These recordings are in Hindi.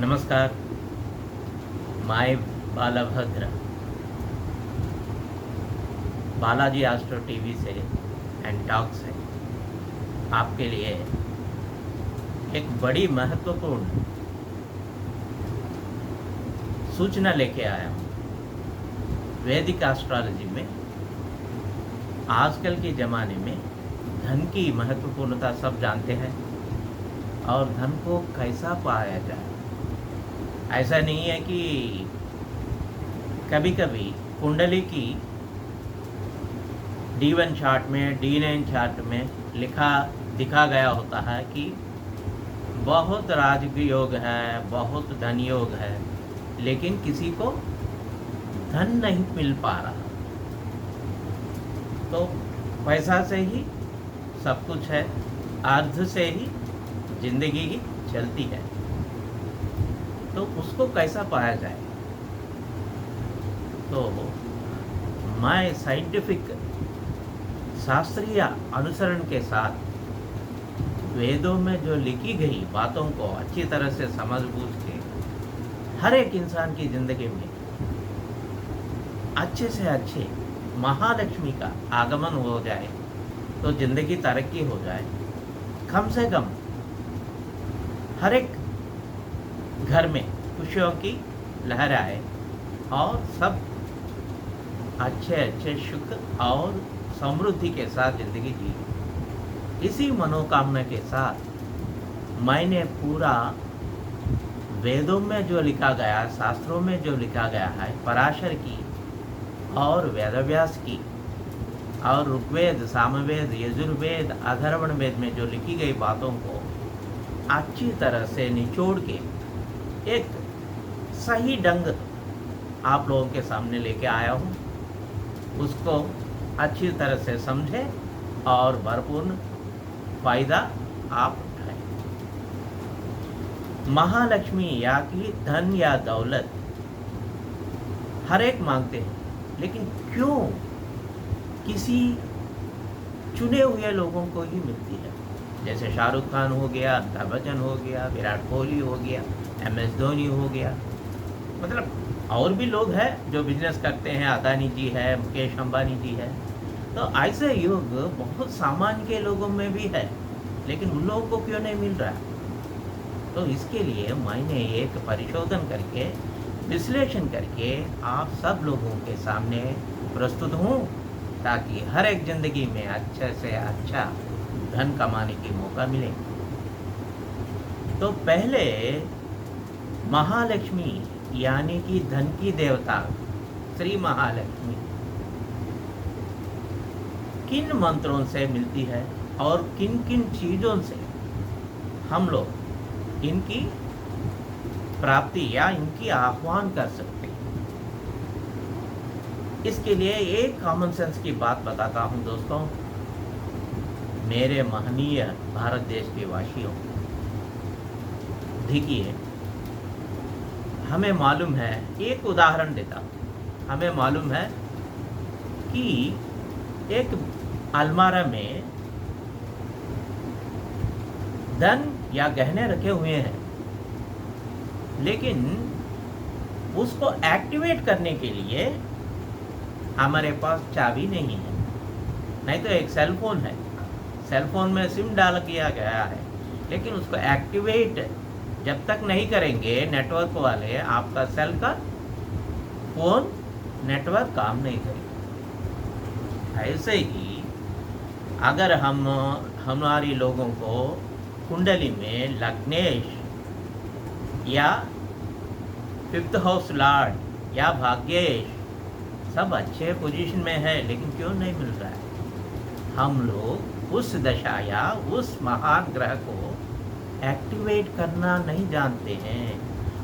नमस्कार। माय बालाभद्र बालाजी एस्ट्रो टीवी से एंड टॉक से आपके लिए एक बड़ी महत्वपूर्ण सूचना लेके आया हूँ। वैदिक एस्ट्रोलॉजी में आजकल के ज़माने में धन की महत्वपूर्णता सब जानते हैं और धन को कैसा पाया जाए। ऐसा नहीं है कि कभी कभी कुंडली की D1 चार्ट में D9 चार्ट में दिखा गया होता है कि बहुत राजकीय योग है, बहुत धन योग है, लेकिन किसी को धन नहीं मिल पा रहा। तो पैसा से ही सब कुछ है, अर्थ से ही जिंदगी ही चलती है। तो उसको कैसा पाया जाए? तो मैं साइंटिफिक शास्त्रीय अनुसरण के साथ वेदों में जो लिखी गई बातों को अच्छी तरह से समझ बूझ के हर एक इंसान की ज़िंदगी में अच्छे से अच्छे महालक्ष्मी का आगमन हो जाए तो ज़िंदगी तरक्की हो जाए। कम से कम हर एक घर में खुशियों की लहर आए और सब अच्छे अच्छे सुख और समृद्धि के साथ ज़िंदगी जी। इसी मनोकामना के साथ मैंने पूरा वेदों में जो लिखा गया, शास्त्रों में जो लिखा गया है, पराशर की और वेदव्यास की और ऋग्वेद, सामवेद, यजुर्वेद, अथर्वण वेद में जो लिखी गई बातों को अच्छी तरह से निचोड़ के एक सही ढंग आप लोगों के सामने लेके आया हूँ। उसको अच्छी तरह से समझें और भरपूर फायदा आप उठाएं। महालक्ष्मी या कि धन या दौलत हर एक मांगते हैं, लेकिन क्यों किसी चुने हुए लोगों को ही मिलती है? जैसे शाहरुख खान हो गया, अमिताभ बच्चन हो गया, विराट कोहली हो गया, MS धोनी हो गया, मतलब और भी लोग हैं जो बिजनेस करते हैं, अदानी जी है, मुकेश अंबानी जी है। तो ऐसे योग बहुत सामान्य के लोगों में भी है, लेकिन उन लोगों को क्यों नहीं मिल रहा? तो इसके लिए मैंने एक परिशोधन करके, विश्लेषण करके आप सब लोगों के सामने प्रस्तुत हूँ, ताकि हर एक ज़िंदगी में अच्छे से अच्छा धन कमाने की मौका मिले। तो पहले महालक्ष्मी यानी कि धन की देवता श्री महालक्ष्मी किन मंत्रों से मिलती है और किन किन चीज़ों से हम लोग इनकी प्राप्ति या इनकी आह्वान कर सकते हैं। इसके लिए एक कॉमन सेंस की बात बताता हूं दोस्तों, मेरे महनीय भारत देश के वासियों। देखिए, हमें मालूम है, एक उदाहरण देता हूँ। हमें मालूम है कि एक अलमारा में धन या गहने रखे हुए हैं, लेकिन उसको एक्टिवेट करने के लिए हमारे पास चाबी नहीं है। नहीं तो एक सेल फोन है, सेल फोन में सिम डाल दिया गया है, लेकिन उसको एक्टिवेट जब तक नहीं करेंगे नेटवर्क वाले, आपका सेल का फोन नेटवर्क काम नहीं करेगा। ऐसे ही अगर हमारी लोगों को कुंडली में लग्नेश या 5th हाउस लॉर्ड या भाग्येश सब अच्छे पोजीशन में है, लेकिन क्यों नहीं मिल रहा है? हम लोग उस दशा या उस महान ग्रह को एक्टिवेट करना नहीं जानते हैं।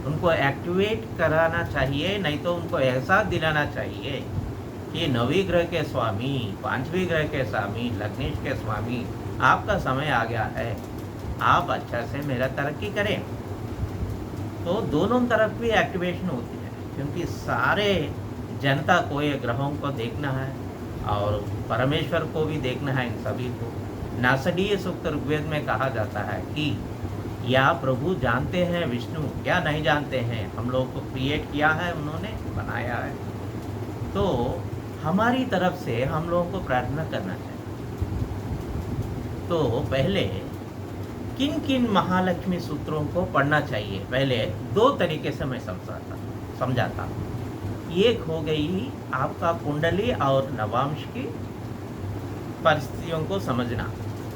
उनको एक्टिवेट कराना चाहिए, नहीं तो उनको एहसास दिलाना चाहिए कि 9वीं ग्रह के स्वामी, 5वीं ग्रह के स्वामी, लग्नेश के स्वामी, आपका समय आ गया है, आप अच्छा से मेरा तरक्की करें। तो दोनों तरफ भी एक्टिवेशन होती है, क्योंकि सारे जनता को, ये ग्रहों को देखना है और परमेश्वर को भी देखना है। इन सभी को नासडीय सूक्त ऋग्वेद में कहा जाता है कि या प्रभु जानते हैं विष्णु या नहीं जानते हैं, हम लोग को क्रिएट किया है, उन्होंने बनाया है। तो हमारी तरफ से हम लोगों को प्रार्थना करना चाहिए। तो पहले किन किन महालक्ष्मी सूत्रों को पढ़ना चाहिए, पहले 2 तरीके से मैं समझाता हूँ। एक हो गई आपका कुंडली और नवांश की परिस्थितियों को समझना,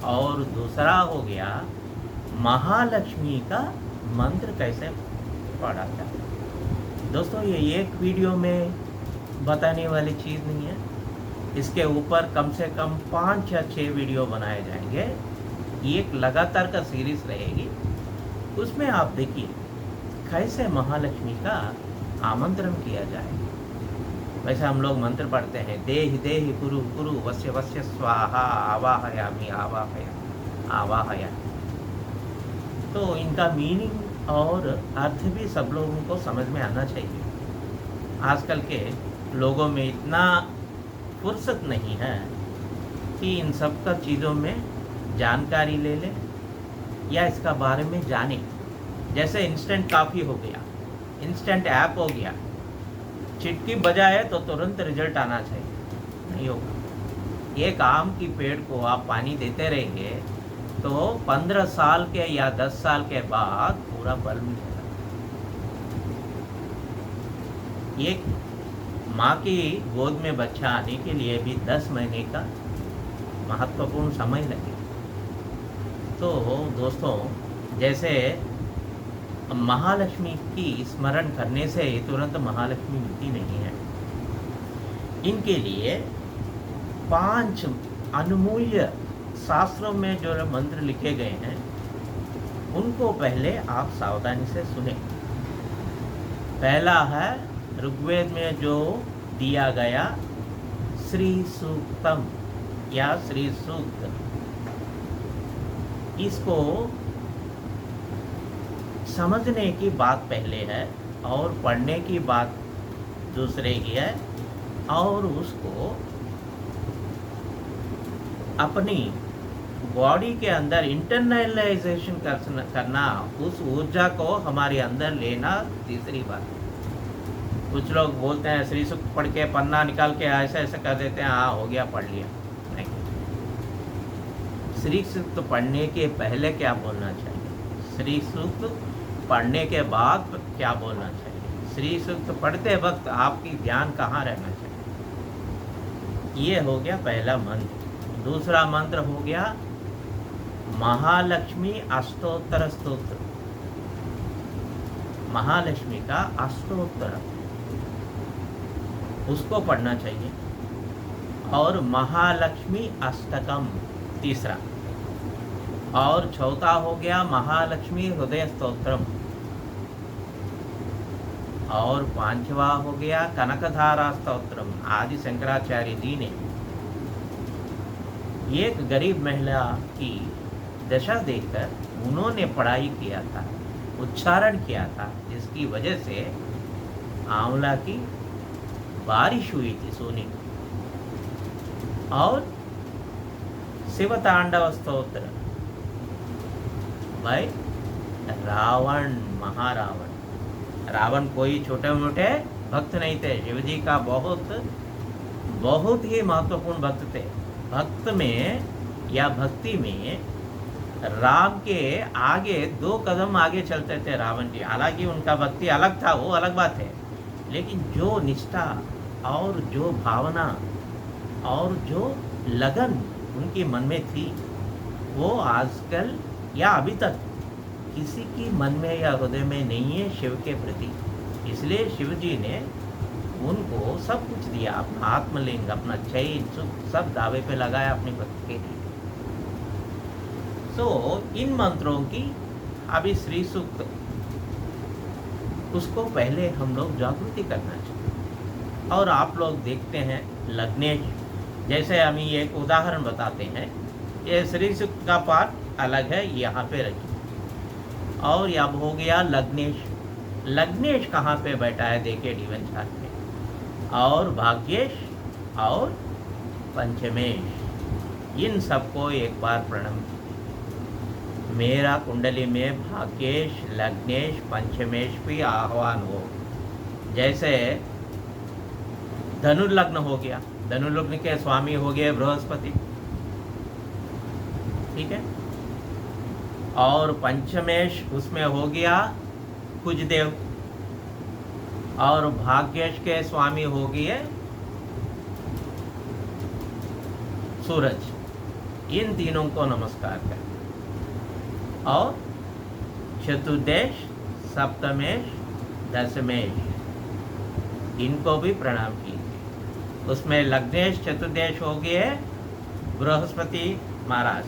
और दूसरा हो गया महालक्ष्मी का मंत्र कैसे पढ़ा जाए। दोस्तों, ये एक वीडियो में बताने वाली चीज़ नहीं है, इसके ऊपर कम से कम 5 या 6 वीडियो बनाए जाएंगे। एक लगातार का सीरीज रहेगी, उसमें आप देखिए कैसे महालक्ष्मी का आमंत्रण किया जाए। वैसे हम लोग मंत्र पढ़ते हैं, देहि देहि कुरु कुरु वस्य वस्य स्वाहा आवाहयामि आवाहयामि आवाहयामि। तो इनका मीनिंग और अर्थ भी सब लोगों को समझ में आना चाहिए। आजकल के लोगों में इतना फुर्सत नहीं है कि इन सब का चीज़ों में जानकारी ले लें या इसका बारे में जानें। जैसे इंस्टेंट काफ़ी हो गया, इंस्टेंट ऐप हो गया, चिटकी बजाए तो तुरंत रिजल्ट आना चाहिए, नहीं होगा। एक आम की पेड़ को आप पानी देते रहेंगे तो 15 साल के या 10 साल के बाद पूरा फल मिलेगा। एक माँ की गोद में बच्चा आने के लिए भी 10 महीने का महत्वपूर्ण समय लगे। तो दोस्तों, जैसे महालक्ष्मी की स्मरण करने से तुरंत महालक्ष्मी मिलती नहीं है। इनके लिए 5 अनमूल्य शास्त्रों में जो मंत्र लिखे गए हैं, उनको पहले आप सावधानी से सुने। पहला है ऋग्वेद में जो दिया गया श्री सूक्तम या श्री सूक्त। इसको समझने की बात पहले है और पढ़ने की बात दूसरे की है, और उसको अपनी बॉडी के अंदर इंटरनलाइजेशन करना, उस ऊर्जा को हमारे अंदर लेना तीसरी बात। कुछ लोग बोलते हैं श्री सूक्त पढ़ के पन्ना निकाल के ऐसे ऐसे कर देते हैं, हाँ हो गया पढ़ लिया। नहीं, श्री सूक्त पढ़ने के पहले क्या बोलना चाहिए, श्री सूक्त पढ़ने के बाद क्या बोलना चाहिए, श्री सूक्त पढ़ते वक्त आपकी ध्यान कहाँ रहना चाहिए। ये हो गया पहला मंत्र। दूसरा मंत्र हो गया महालक्ष्मी अष्टोत्तर स्तोत्र। महालक्ष्मी का अष्टोत्तर, उसको पढ़ना चाहिए। और महालक्ष्मी अष्टकम तीसरा, और चौथा हो गया महालक्ष्मी हृदय स्तोत्रम, और 5वां हो गया कनकधारा स्तोत्रम। आदि शंकराचार्य जी ने एक गरीब महिला की दशा देखकर उन्होंने पढ़ाई किया था, उच्चारण किया था, जिसकी वजह से आंवला की बारिश हुई थी सोने की। और शिव तांडव स्तोत्र भाई रावण, महारावण। रावण कोई छोटे मोटे भक्त नहीं थे, शिव जी का बहुत ही महत्वपूर्ण भक्त थे। भक्त में या भक्ति में राम के आगे 2 कदम आगे चलते थे रावण जी। हालांकि उनका भक्ति अलग था, वो अलग बात है, लेकिन जो निष्ठा और जो भावना और जो लगन उनके मन में थी, वो आजकल या अभी तक किसी की मन में या हृदय में नहीं है शिव के प्रति। इसलिए शिव जी ने उनको सब कुछ दिया, अपना आत्मलिंग, अपना चैन, सुख सब दावे पे लगाया अपने भक्त के लिए। तो इन मंत्रों की अभी श्री सूक्त, उसको पहले हम लोग जागृति करना चाहिए। और आप लोग देखते हैं लग्नेश, जैसे हम एक उदाहरण बताते हैं, ये श्री सूक्त का पाठ अलग है, यहाँ पे रखिए। और अब हो गया लग्नेश। लग्नेश कहाँ पे बैठा है देखिए डिवन चार्ट में, और भाग्येश और पंचमेश, इन सबको एक बार प्रणम। मेरा कुंडली में भाग्येश, लग्नेश, पंचमेश भी आह्वान हो। जैसे धनुर्लग्न हो गया, धनुर्लग्न के स्वामी हो गए बृहस्पति, ठीक है। और पंचमेश उसमें हो गया कुजदेव, और भाग्येश के स्वामी हो गए सूरज। इन तीनों को नमस्कार करें। और चतुर्देश, सप्तमेश, दशमेश, इनको भी प्रणाम कीजिए। उसमें लग्नेश चतुर्देश हो गए बृहस्पति महाराज,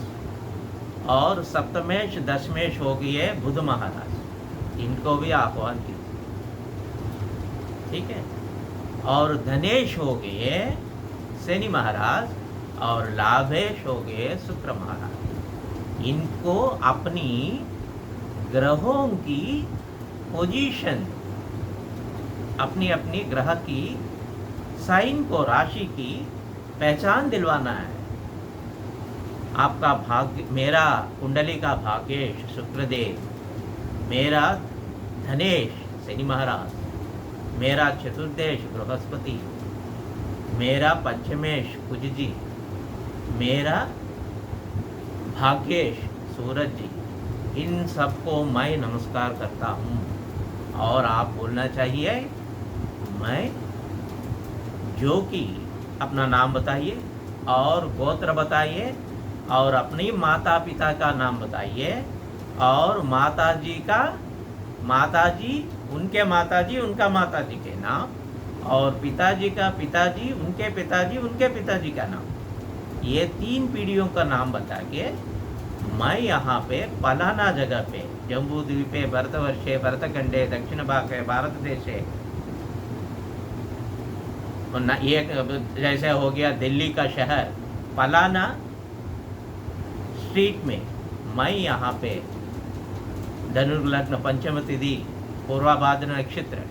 और सप्तमेश दशमेश हो गए बुध महाराज, इनको भी आह्वान कीजिए, ठीक है। और धनेश हो गए शनि महाराज, और लाभेश हो गए शुक्र महाराज। इनको अपनी ग्रहों की पोजीशन, अपनी अपनी ग्रह की साइन को, राशि की पहचान दिलवाना है। आपका भाग्य, मेरा कुंडली का भाग्येश शुक्रदेव, मेरा धनेश शनि महाराज, मेरा चतुर्देश बृहस्पति, मेरा पंचमेश कुज जी, मेरा भाग्येश सूरज जी, इन सबको मैं नमस्कार करता हूँ। और आप बोलना चाहिए मैं, जो कि अपना नाम बताइए और गोत्र बताइए, और अपनी माता पिता का नाम बताइए, और माता जी का, माता जी, उनके माता जी, उनका माता जी के नाम, और पिताजी का पिताजी, उनके पिताजी, उनके पिताजी का नाम। ये 3 पीढ़ियों का नाम बता के मैं यहाँ पे फलाना जगह पे, जम्बू द्वीपे, भरतवर्षे, भरतखंडे, दक्षिण भागे, भारत देशे, ये जैसे हो गया दिल्ली का शहर, फलाना स्ट्रीट में मैं यहाँ पे धनुर्लग्न, पंचम तिथि, पूर्वाभाद्र नक्षत्र,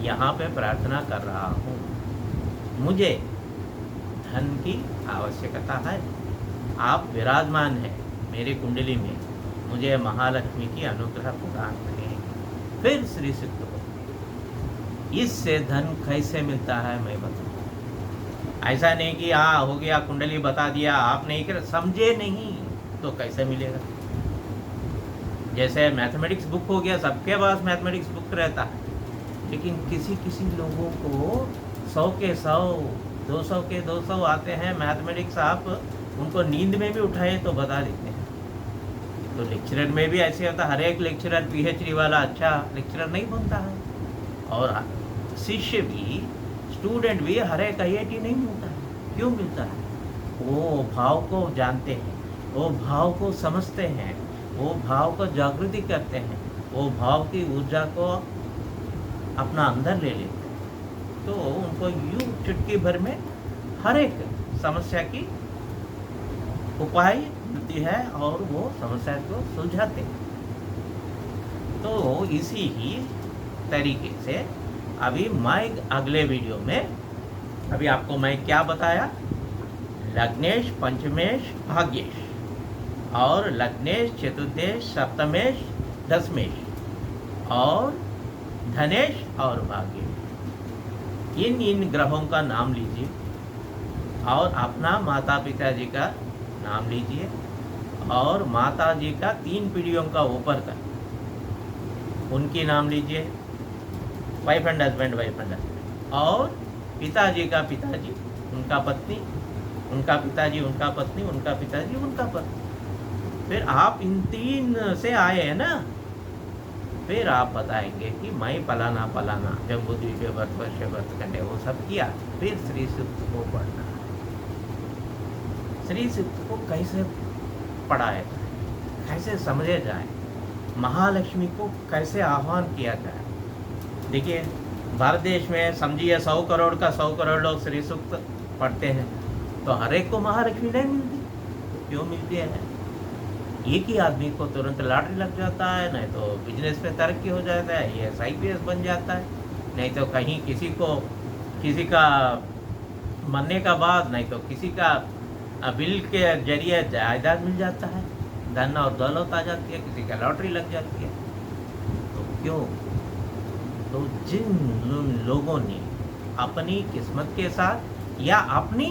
यहाँ पे प्रार्थना कर रहा हूँ। मुझे धन की आवश्यकता है, आप विराजमान हैं मेरी कुंडली में, मुझे महालक्ष्मी की अनुग्रह प्रदान करें। फिर श्री सूक्त हो। इससे धन कैसे मिलता है मैं बताऊँ। ऐसा नहीं कि हाँ हो गया, कुंडली बता दिया, आप नहीं कर, समझे नहीं तो कैसे मिलेगा। जैसे मैथमेटिक्स बुक हो गया, सबके पास मैथमेटिक्स बुक रहता है, लेकिन किसी किसी लोगों को 100 के 100, 200 के 200 आते हैं मैथमेटिक्स, आप उनको नींद में भी उठाए तो बता देते हैं। तो लेक्चरर में भी ऐसे होता है, हर एक लेक्चरर पीएचडी वाला अच्छा लेक्चरर नहीं बनता है, और शिष्य भी, स्टूडेंट भी हर एक IIT नहीं मिलता है। क्यों मिलता है? वो भाव को जानते हैं, वो भाव को समझते हैं, वो भाव को जागृति करते हैं, वो भाव की ऊर्जा को अपना अंदर ले लेते हैं। तो उनको यूं चुटकी भर में हर एक समस्या की उपाय मिलती है, और वो समस्या को सुलझाते हैं। तो इसी ही तरीके से अभी मैं अगले वीडियो में, अभी आपको मैं क्या बताया, लग्नेश, पंचमेश, भाग्येश, और लग्नेश, चतुर्देश, सप्तमेश, दशमेश, और धनेश और भाग्येश, इन ग्रहों का नाम लीजिए, और अपना माता पिता जी का नाम लीजिए, और माता जी का 3 पीढ़ियों का ऊपर का उनकी नाम लीजिए, wife and husband, wife and husband, और पिताजी का पिताजी, उनका पत्नी, उनका पिताजी, उनका पत्नी, उनका पिताजी, उनका पत्नी। फिर आप इन 3 से आए हैं ना, फिर आप बताएंगे कि मैं फलाना फलाना जम्बू द्वीपे, भरतवर्षे, भरतखंडे, वो सब किया। फिर श्री सूक्त को पढ़ना। श्री सूक्त को कैसे पढ़ाया जाए, कैसे समझे जाए, महालक्ष्मी को कैसे आह्वान किया जाए। देखिए, भारत देश में समझिए 100 करोड़ का 100 करोड़ लोग श्री सूक्त पढ़ते हैं, तो हर एक को महालक्ष्मी नहीं मिलती। क्यों मिलती है? एक ही आदमी को तुरंत लॉटरी लग जाता है, नहीं तो बिजनेस में तरक्की हो जाता है, ये IPS बन जाता है, नहीं तो कहीं किसी का मरने का बाद, नहीं तो किसी का बिल के जरिए जायदाद मिल जाता है। धन और दौलत आ जाती है, किसी का लॉटरी लग जाती है। तो क्यों? तो जिन लोगों ने अपनी किस्मत के साथ या अपनी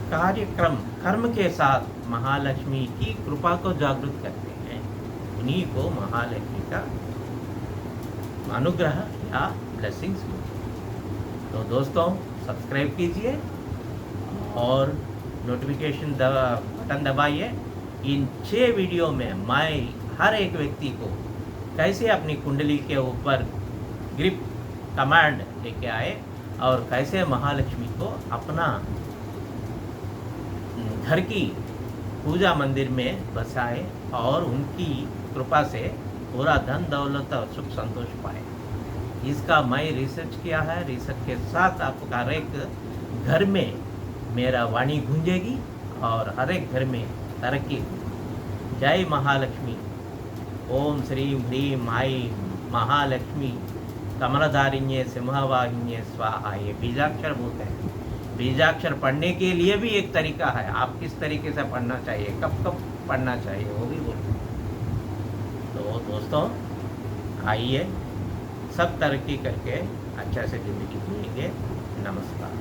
कार्यक्रम कर्म के साथ महालक्ष्मी की कृपा को जागृत करते हैं, उन्हीं को महालक्ष्मी का अनुग्रह या ब्लेसिंग्स मिलती है। तो दोस्तों, सब्सक्राइब कीजिए और नोटिफिकेशन बटन दबाइए। इन 6 वीडियो में मैं हर एक व्यक्ति को कैसे अपनी कुंडली के ऊपर ग्रिप कमांड लेके आए और कैसे महालक्ष्मी को अपना घर की पूजा मंदिर में बसाए और उनकी कृपा से पूरा धन दौलत और सुख संतोष पाए, इसका मैं रिसर्च किया है। रिसर्च के साथ आपको हर एक घर में मेरा वाणी गूंजेगी और हर एक घर में तरक्की। जय महालक्ष्मी। ओम श्रीं ह्रीं आई महालक्ष्मी कमलधारिण्ये सिंहवाहिन्ये स्वाहा। ये बीजाक्षर बोलते हैं। बीजाक्षर पढ़ने के लिए भी एक तरीका है, आप किस तरीके से पढ़ना चाहिए, कब कब पढ़ना चाहिए, वो भी बोलते हैं। तो दोस्तों, आइए सब तरक्की करके अच्छा से ज़िंदगी जिएंगे। नमस्कार।